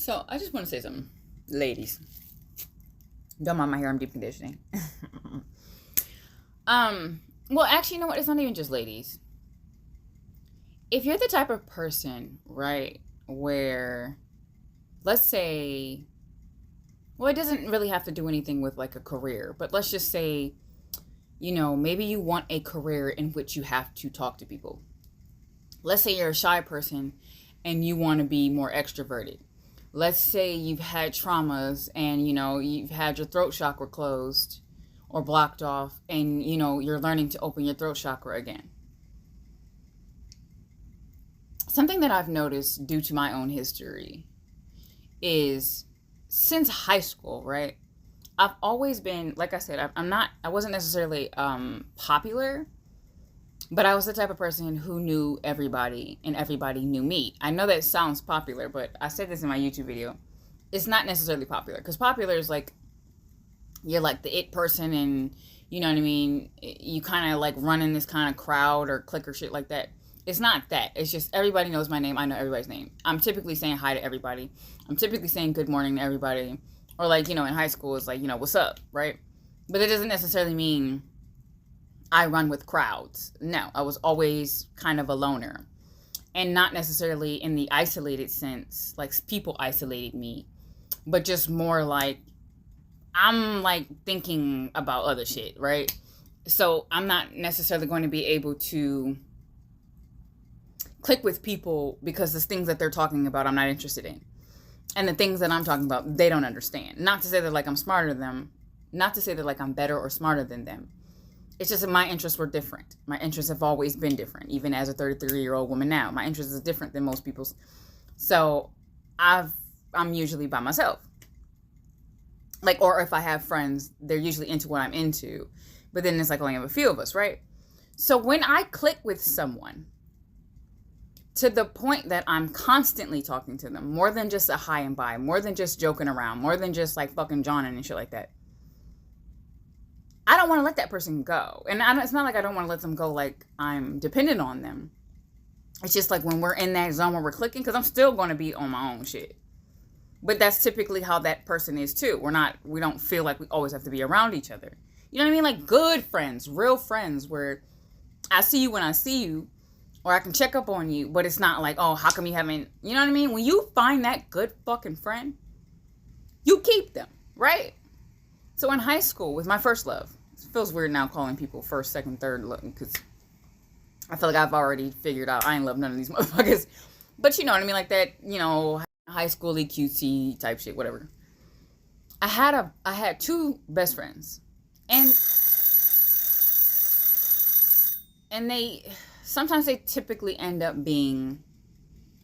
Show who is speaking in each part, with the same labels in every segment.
Speaker 1: So I just want to say something, ladies. Don't mind my hair. I'm deep conditioning. Well, actually, you know what? It's not even just ladies. If you're the type of person, right, where, let's say, well, it doesn't really have to do anything with like a career, but let's just say, maybe you want a career in which you have to talk to people. Let's say you're a shy person and you want to be more extroverted. Let's say you've had traumas and you've had your throat chakra closed or blocked off, and you're learning to open your throat chakra again. Something that I've noticed due to my own history is since high school, right? I've always been, like I said, I wasn't necessarily popular, but I was the type of person who knew everybody and everybody knew me. I know that sounds popular, but I said this in my YouTube video. It's not necessarily popular, because popular is like, you're like the it person, and you know what I mean? You kind of like run in this kind of crowd or clique or shit like that. It's not that. It's just everybody knows my name. I know everybody's name. I'm typically saying hi to everybody. I'm typically saying good morning to everybody. Or like, in high school, it's like, what's up, right? But it doesn't necessarily mean I run with crowds. No, I was always kind of a loner. And not necessarily in the isolated sense, like people isolated me, but just more like I'm like thinking about other shit, right? So I'm not necessarily going to be able to click with people because the things that they're talking about I'm not interested in. And the things that I'm talking about, they don't understand. Not to say that like I'm smarter than them. Not to say that like I'm better or smarter than them. It's just that my interests were different. My interests have always been different. Even as a 33-year-old woman now, my interests is different than most people's. So I'm usually by myself. Like, or if I have friends, they're usually into what I'm into. But then it's like only have a few of us, right? So when I click with someone, to the point that I'm constantly talking to them, more than just a hi and bye, more than just joking around, more than just like fucking Johnin and shit like that, I don't want to let that person go. And it's not like I don't want to let them go like I'm dependent on them. It's just like when we're in that zone where we're clicking, because I'm still going to be on my own shit. But that's typically how that person is too. We don't feel like we always have to be around each other. You know what I mean? Like good friends, real friends, where I see you when I see you, or I can check up on you, but it's not like, oh, how come you haven't, you know what I mean? When you find that good fucking friend, you keep them, right? So in high school, with my first love, it feels weird now calling people first, second, third love, because I feel like I've already figured out I ain't love none of these motherfuckers. But you know what I mean? Like that, high schooly cutesy type shit, whatever. I had two best friends, and they sometimes they typically end up being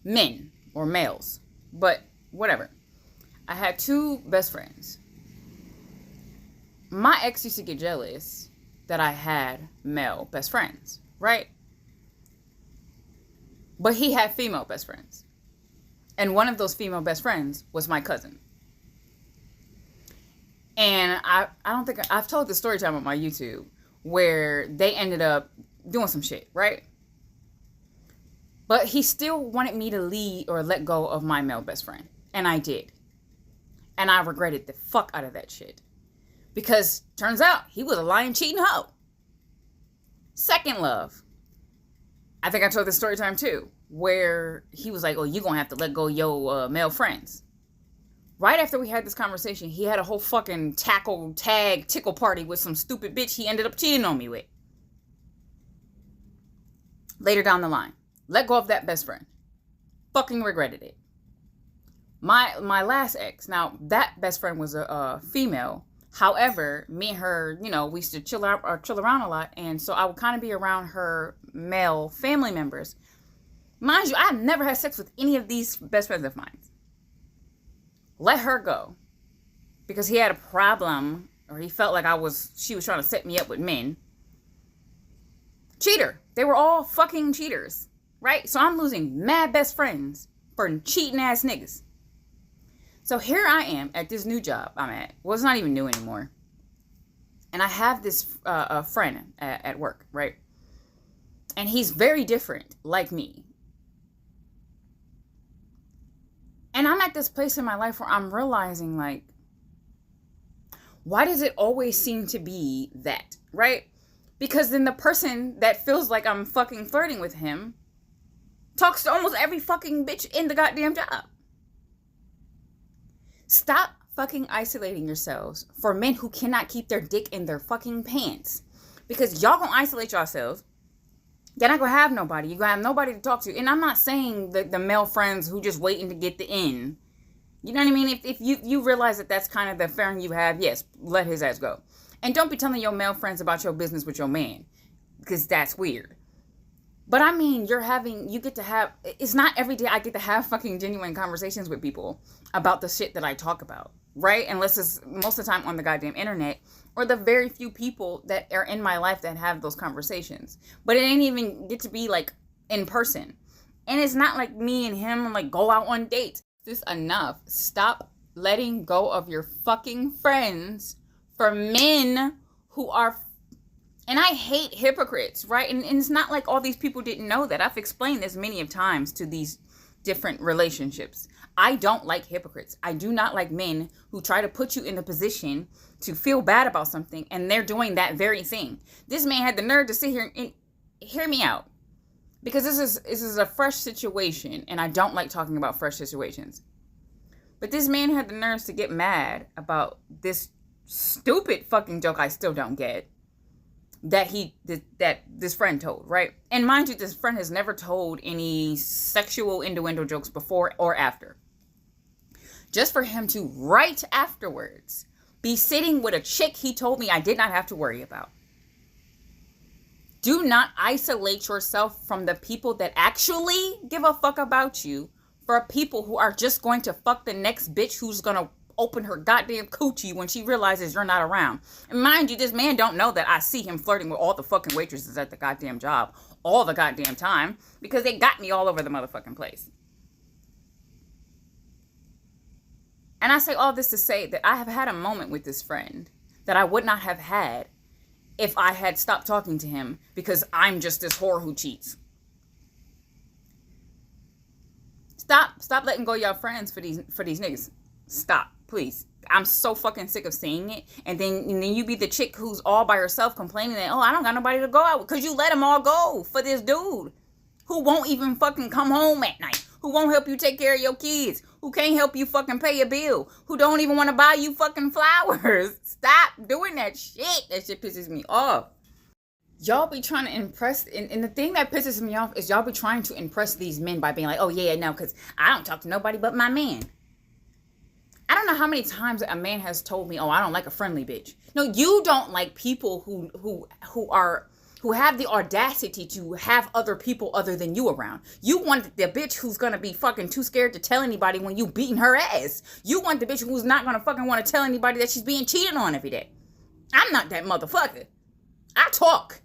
Speaker 1: men or males, but whatever. I had two best friends. My ex used to get jealous that I had male best friends, right? But he had female best friends. And one of those female best friends was my cousin. And I don't think I've told the story time on my YouTube where they ended up doing some shit, right? But he still wanted me to leave or let go of my male best friend. And I did. And I regretted the fuck out of that shit. Because turns out he was a lying, cheating hoe. Second love. I think I told this story time too, where he was like, oh, you're going to have to let go of your male friends. Right after we had this conversation, he had a whole fucking tickle party with some stupid bitch he ended up cheating on me with. Later down the line, let go of that best friend. Fucking regretted it. My last ex, now that best friend was a female. However, me and her, we used to chill around a lot, and so I would kind of be around her male family members. Mind you, I never had sex with any of these best friends of mine. Let her go because he had a problem, or he felt like she was trying to set me up with men. Cheater. They were all fucking cheaters, right? So I'm losing mad best friends for cheating ass niggas. So here I am at this new job I'm at. Well, it's not even new anymore. And I have this a friend at work, right? And he's very different, like me. And I'm at this place in my life where I'm realizing, like, why does it always seem to be that, right? Because then the person that feels like I'm fucking flirting with him talks to almost every fucking bitch in the goddamn job. Stop fucking isolating yourselves for men who cannot keep their dick in their fucking pants. Because y'all gonna isolate yourselves. You're not gonna have nobody. You're gonna have nobody to talk to. And I'm not saying the male friends who just waiting to get the in. You know what I mean? If you realize that that's kind of the friend you have, yes, let his ass go. And don't be telling your male friends about your business with your man. Because that's weird. But I mean, you get to have, it's not every day I get to have fucking genuine conversations with people about the shit that I talk about, right? Unless it's most of the time on the goddamn internet, or the very few people that are in my life that have those conversations. But it ain't even get to be like in person. And it's not like me and him like go out on dates. This is enough. Stop letting go of your fucking friends for men who are, and I hate hypocrites, right? And it's not like all these people didn't know that. I've explained this many of times to these different relationships. I don't like hypocrites. I do not like men who try to put you in a position to feel bad about something, and they're doing that very thing. This man had the nerve to sit here and hear me out, because this is a fresh situation, and I don't like talking about fresh situations. But this man had the nerves to get mad about this stupid fucking joke I still don't get that this friend told, right? And mind you, this friend has never told any sexual innuendo jokes before or after. Just for him to right afterwards be sitting with a chick he told me I did not have to worry about. Do not isolate yourself from the people that actually give a fuck about you for people who are just going to fuck the next bitch who's going to open her goddamn coochie when she realizes you're not around. And mind you, this man don't know that I see him flirting with all the fucking waitresses at the goddamn job all the goddamn time, because they got me all over the motherfucking place. And I say all this to say that I have had a moment with this friend that I would not have had if I had stopped talking to him because I'm just this whore who cheats. Stop letting go of your friends for these niggas. Stop, please. I'm so fucking sick of saying it. And then you be the chick who's all by herself complaining that, oh, I don't got nobody to go out with. Because you let them all go for this dude who won't even fucking come home at night. Who won't help you take care of your kids. Who can't help you fucking pay a bill. Who don't even want to buy you fucking flowers. Stop doing that shit. That shit pisses me off. Y'all be trying to impress, and the thing that pisses me off is y'all be trying to impress these men by being like, oh yeah, no, because I don't talk to nobody but my man. I don't know how many times a man has told me, oh, I don't like a friendly bitch. No, you don't like people who have the audacity to have other people other than you around. You want the bitch who's gonna be fucking too scared to tell anybody when you beating her ass. You want the bitch who's not gonna fucking want to tell anybody that she's being cheated on every day. I'm not that motherfucker. I talk,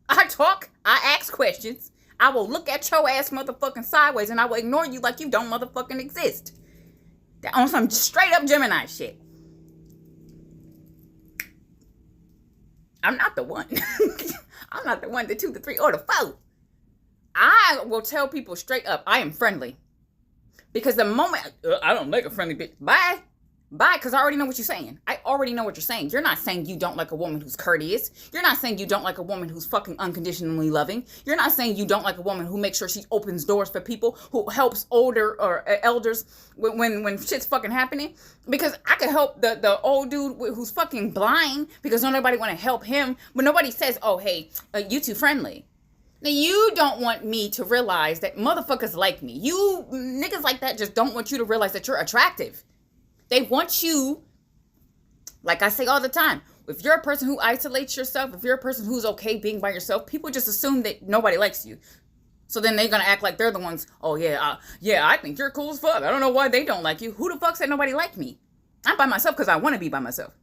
Speaker 1: I ask questions. I will look at your ass motherfucking sideways and I will ignore you like you don't motherfucking exist. On some straight up Gemini shit. I'm not the one. I'm not the one, the two, the three, or the four. I will tell people straight up, I am friendly. Because the moment, I don't like a friendly bitch. Bye. Bye, because I already know what you're saying. I already know what you're saying. You're not saying you don't like a woman who's courteous. You're not saying you don't like a woman who's fucking unconditionally loving. You're not saying you don't like a woman who makes sure she opens doors for people, who helps older or elders when shit's fucking happening. Because I could help the old dude who's fucking blind because nobody want to help him. But nobody says, oh, hey, you too friendly. Now, you don't want me to realize that motherfuckers like me. You niggas like that just don't want you to realize that you're attractive. They want you, like I say all the time, if you're a person who isolates yourself, if you're a person who's okay being by yourself, people just assume that nobody likes you. So then they're going to act like they're the ones, oh yeah, I think you're cool as fuck. I don't know why they don't like you. Who the fuck said nobody liked me? I'm by myself because I want to be by myself.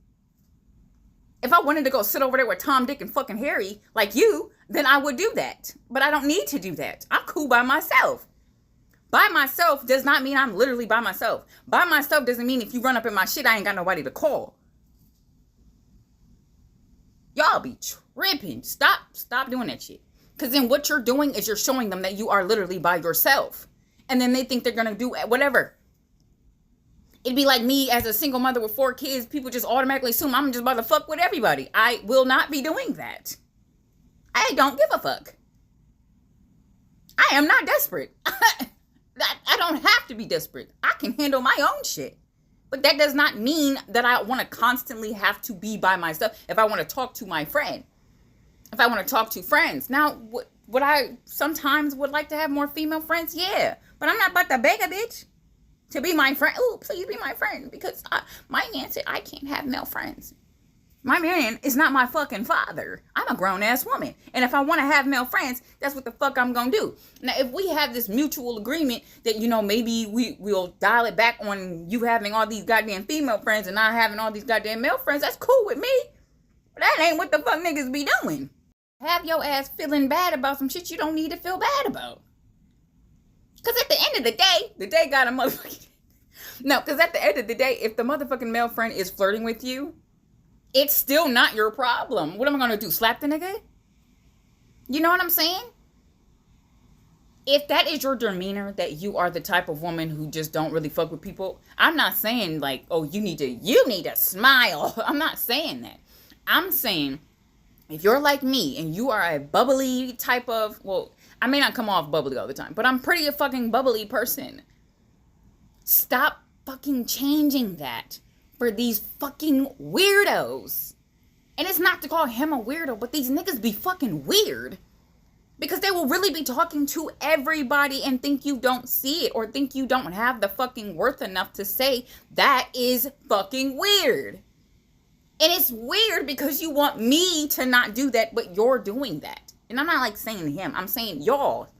Speaker 1: If I wanted to go sit over there with Tom, Dick, and fucking Harry like you, then I would do that. But I don't need to do that. I'm cool by myself. By myself does not mean I'm literally by myself. By myself doesn't mean if you run up in my shit, I ain't got nobody to call. Y'all be tripping. Stop doing that shit. Because then what you're doing is you're showing them that you are literally by yourself. And then they think they're going to do whatever. It'd be like me as a single mother with 4 kids. People just automatically assume I'm just about to fuck with everybody. I will not be doing that. I don't give a fuck. I am not desperate. I don't have to be desperate. I can handle my own shit. But that does not mean that I want to constantly have to be by myself if I want to talk to my friend. If I want to talk to friends. Now, would I sometimes would like to have more female friends? Yeah. But I'm not about to beg a bitch to be my friend. Oh, please be my friend. Because my man said I can't have male friends. My man is not my fucking father. I'm a grown-ass woman. And if I want to have male friends, that's what the fuck I'm going to do. Now, if we have this mutual agreement that, you know, maybe we'll dial it back on you having all these goddamn female friends and not having all these goddamn male friends, that's cool with me. But that ain't what the fuck niggas be doing. Have your ass feeling bad about some shit you don't need to feel bad about. Because at the end of the day got a motherfucking... No, because at the end of the day, if the motherfucking male friend is flirting with you, it's still not your problem. What am I going to do? Slap the nigga? You know what I'm saying? If that is your demeanor, that you are the type of woman who just don't really fuck with people, I'm not saying like, oh, you need to smile. I'm not saying that. I'm saying if you're like me and you are a bubbly type of, well, I may not come off bubbly all the time, but I'm pretty a fucking bubbly person. Stop fucking changing that for these fucking weirdos. And it's not to call him a weirdo, but these niggas be fucking weird. Because they will really be talking to everybody and think you don't see it or think you don't have the fucking worth enough to say that is fucking weird. And it's weird because you want me to not do that, but you're doing that. And I'm not like saying him, I'm saying y'all.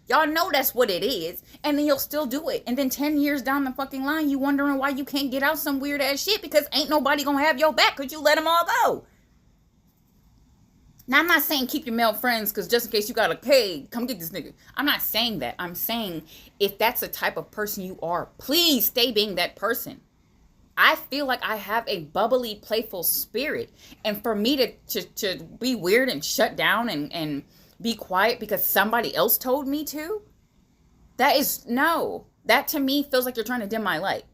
Speaker 1: Y'all know that's what it is, and then you'll still do it. And then 10 years down the fucking line, you wondering why you can't get out some weird ass shit because ain't nobody gonna have your back because you let them all go. Now, I'm not saying keep your male friends because just in case you got a, hey, come get this nigga. I'm not saying that. I'm saying if that's the type of person you are, please stay being that person. I feel like I have a bubbly, playful spirit. And for me to be weird and shut down and be quiet because somebody else told me to, that to me feels like you're trying to dim my light.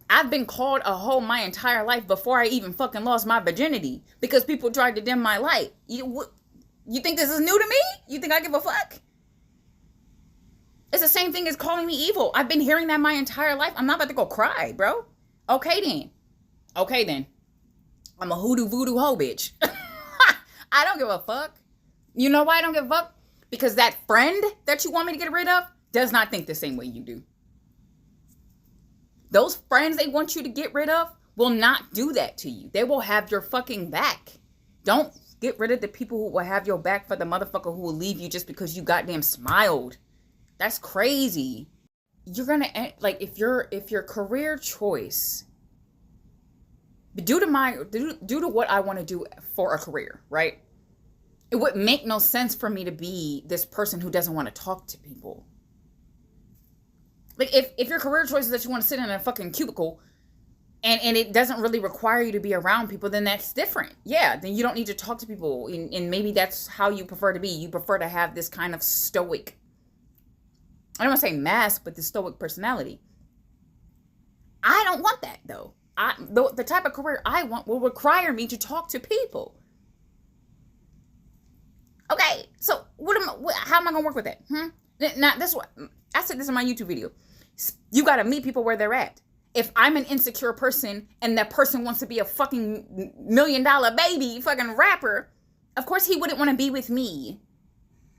Speaker 1: I've been called a hoe my entire life before I even fucking lost my virginity because people tried to dim my light. You think this is new to me? You think I give a fuck? It's the same thing as calling me evil. I've been hearing that my entire life. I'm not about to go cry, bro. Okay then. I'm a hoodoo voodoo hoe bitch. I don't give a fuck. You know why I don't give a fuck? Because that friend that you want me to get rid of does not think the same way you do. Those friends they want you to get rid of will not do that to you. They will have your fucking back. Don't get rid of the people who will have your back for the motherfucker who will leave you just because you goddamn smiled. That's crazy. You're gonna, like, if your career choice, due to what I want to do for a career, right? It would make no sense for me to be this person who doesn't want to talk to people. Like, if your career choice is that you want to sit in a fucking cubicle and it doesn't really require you to be around people, then that's different. Yeah, then you don't need to talk to people. And maybe that's how you prefer to be. You prefer to have this kind of stoic, I don't want to say mask, but the stoic personality. I don't want that, though. The type of career I want will require me to talk to people. Okay, so how am I gonna work with that? Now, this what I said this in my YouTube video. You gotta meet people where they're at. If I'm an insecure person and that person wants to be a fucking $1 million baby fucking rapper, of course he wouldn't want to be with me.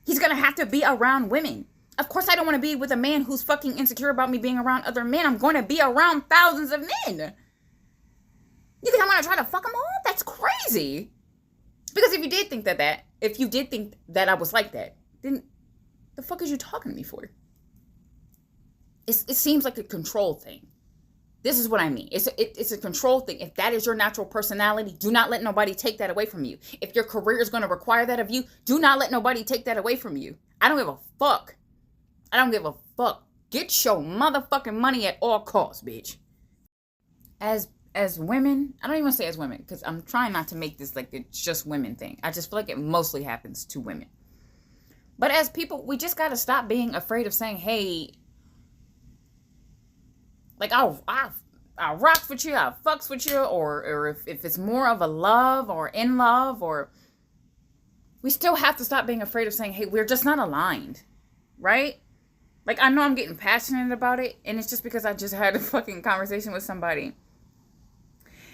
Speaker 1: He's gonna have to be around women. Of course I don't want to be with a man who's fucking insecure about me being around other men. I'm going to be around thousands of men. You think I'm gonna try to fuck them all? That's crazy. Because if you did think that I was like that, then the fuck is you talking to me for? It seems like a control thing. This is what I mean. It's a control thing. If that is your natural personality, do not let nobody take that away from you. If your career is going to require that of you, do not let nobody take that away from you. I don't give a fuck. I don't give a fuck. Get your motherfucking money at all costs, bitch. As women, I don't even want to say as women, because I'm trying not to make this like it's just women thing. I just feel like it mostly happens to women. But as people, we just got to stop being afraid of saying, hey, Like, I rocks with you, I fucks with you, or if it's more of a love or in love, or we still have to stop being afraid of saying, hey, we're just not aligned, right? Like, I know I'm getting passionate about it, and it's just because I just had a fucking conversation with somebody.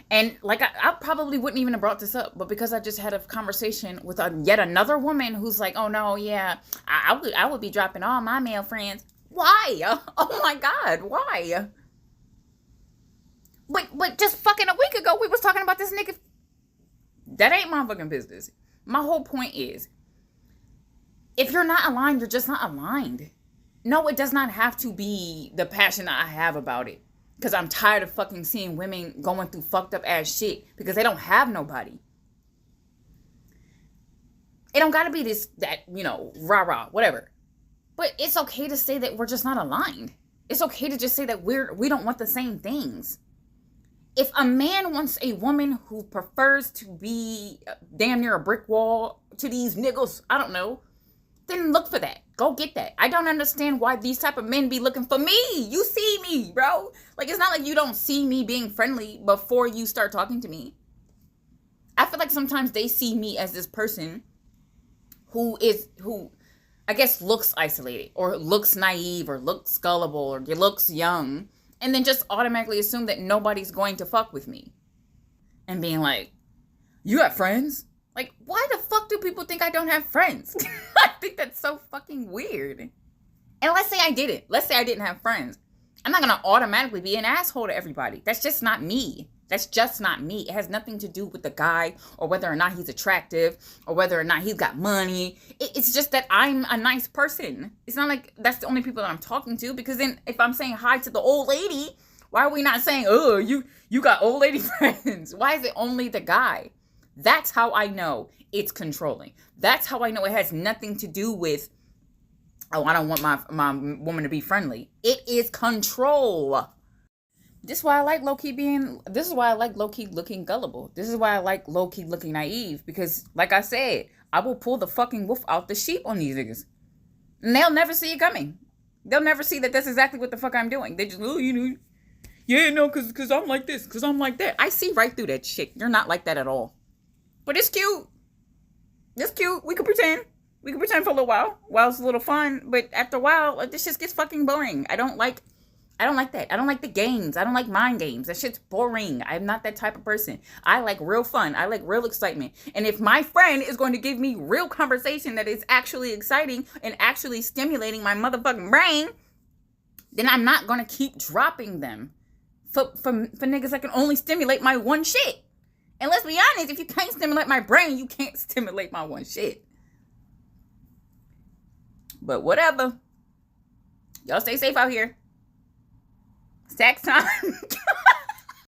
Speaker 1: And, like, I probably wouldn't even have brought this up, but because I just had a conversation with yet another woman who's like, oh, no, yeah, I would be dropping all my male friends. Why? Oh, my God, why? But just fucking a week ago, we was talking about this nigga. That ain't my fucking business. My whole point is, if you're not aligned, you're just not aligned. No, it does not have to be the passion I have about it. Because I'm tired of fucking seeing women going through fucked up ass shit because they don't have nobody. It don't gotta be this, that, rah-rah, whatever. But it's okay to say that we're just not aligned. It's okay to just say that we don't want the same things. If a man wants a woman who prefers to be damn near a brick wall to these niggas, I don't know, then look for that. Go get that. I don't understand why these type of men be looking for me. You see me, bro. Like, it's not like you don't see me being friendly before you start talking to me. I feel like sometimes they see me as this person who I guess looks isolated or looks naive or looks gullible or looks young, and then just automatically assume that nobody's going to fuck with me. And being like, you have friends? Like, why the fuck do people think I don't have friends? I think that's so fucking weird. And let's say I didn't. Let's say I didn't have friends. I'm not going to automatically be an asshole to everybody. That's just not me. That's just not me. It has nothing to do with the guy or whether or not he's attractive or whether or not he's got money. It's just that I'm a nice person. It's not like that's the only people that I'm talking to, because then if I'm saying hi to the old lady, why are we not saying, oh, you got old lady friends? Why is it only the guy? That's how I know it's controlling. That's how I know it has nothing to do with, oh, I don't want my woman to be friendly. It is control. This is why I like low-key looking gullible. This is why I like low-key looking naive. Because, like I said, I will pull the fucking wolf out the sheep on these niggas. And they'll never see it coming. They'll never see that that's exactly what the fuck I'm doing. They just, oh, yeah, no, because I'm like this, because I'm like that. I see right through that shit. You're not like that at all. But it's cute. It's cute. We could pretend. We could pretend for a little while. While it's a little fun. But after a while, this just gets fucking boring. I don't like that. I don't like the games. I don't like mind games. That shit's boring. I'm not that type of person. I like real fun. I like real excitement. And if my friend is going to give me real conversation that is actually exciting and actually stimulating my motherfucking brain, then I'm not going to keep dropping them for niggas that can only stimulate my one shit. And let's be honest, if you can't stimulate my brain, you can't stimulate my one shit. But whatever. Y'all stay safe out here. Sex time.